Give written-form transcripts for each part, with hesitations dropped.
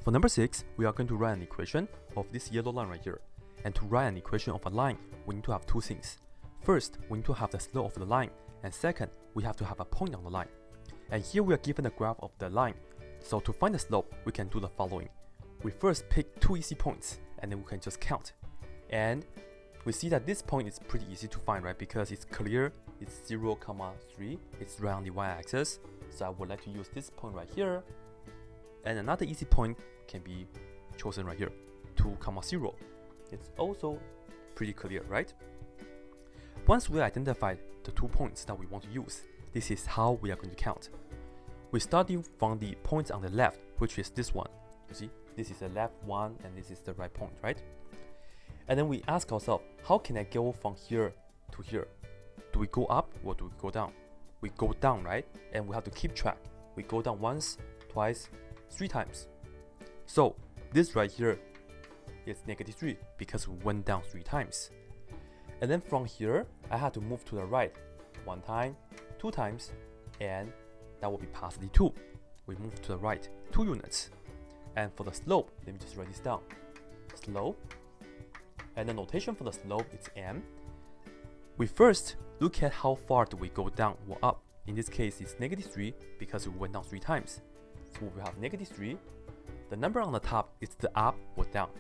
For number 6, we are going to write an equation of this yellow line right here. And to write an equation of a line, we need to have two things. First, we need to have the slope of the line, and second, we have to have a point on the line. And here we are given the graph of the line. So to find the slope, we can do the following. We first pick two easy points, and then we can just count. And we see that this point is pretty easy to find, right? Because it's clear, it's 0, 3, it's right on the y-axis. So I would like to use this point right here. And another easy point can be chosen right here, 2, 0. It's also pretty clear, right? Once we identify the 2 points that we want to use, this is how we are going to count. We starting from the point on the left, which is this one. You see, this is the left one and this is the right point, right? And then we ask ourselves, how can I go from here to here? Do we go up or do we go down? We go down, right? And we have to keep track. We go down once, twice, 3 times. So this right here is -3 because we went down 3 times. And then from here, I had to move to the right 1 time, 2 times, and that will be +2. We move to the right 2 units. And for the slope, let me just write this down. Slope, and the notation for the slope is m. We first look at how far do we go down or up. In this case, it's -3 because we went down 3 times. So we have -3. The number on the top is the up or down.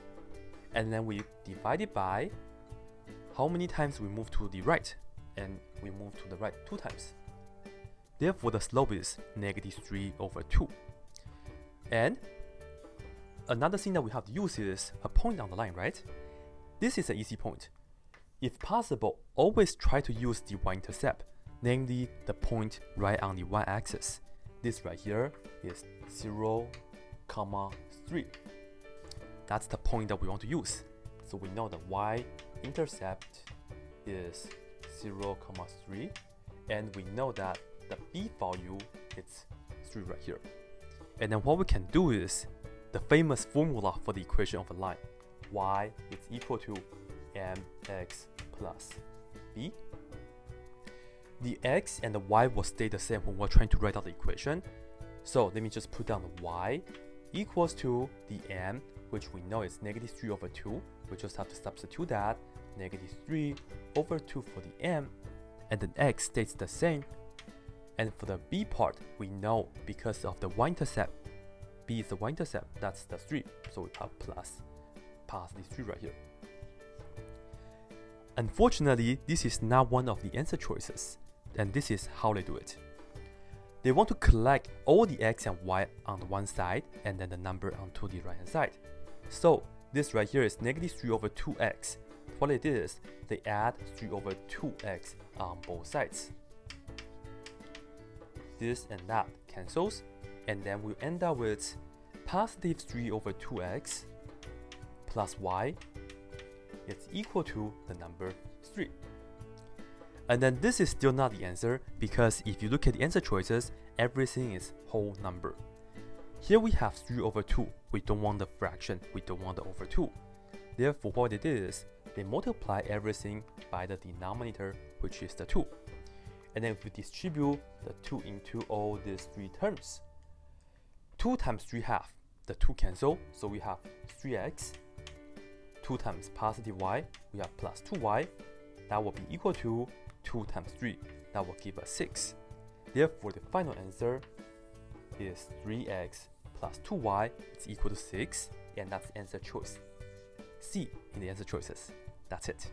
And then we divide it by how many times we move to the right. And we move to the right 2 times. Therefore, the slope is -3/2. And another thing that we have to use is a point on the line, right? This is an easy point. If possible, always try to use the y-intercept, namely the point right on the y-axis. This right here is 0, 3. That's the point that we want to use. So we know the y-intercept is 0, 3, and we know that the b value is 3 right here. And then what we can do is the famous formula for the equation of a line. Y is equal to mx plus b. The x and the y will stay the same when we're trying to write out the equation. So let me just put down the y equals to the m, which we know is -3/2. We just have to substitute that, -3/2 for the m, and then x stays the same. And for the b part, we know because of the y-intercept, b is the y-intercept, that's the 3. So we have +3 right here. Unfortunately, this is not one of the answer choices, and this is how they do it. They want to collect all the x and y on the one side and then the number onto the right hand side. So this right here is -3/2x. What they did is they add 3/2x on both sides. This and that cancels, and then we end up with +3/2x plus y is equal to the number 3. And then this is still not the answer, because if you look at the answer choices, everything is whole number. Here we have 3/2. We don't want the fraction, we don't want the over 2. Therefore, what they did is they multiply everything by the denominator, which is the 2. And then if we distribute the 2 into all these 3 terms, 2 times 3/2, the 2 cancel, so we have 3x. 2 times +y, we have +2y. That will be equal to 2 times 3. That will give us 6. Therefore, the final answer is 3x plus 2y is equal to 6. And that's answer choice C in the answer choices. That's it.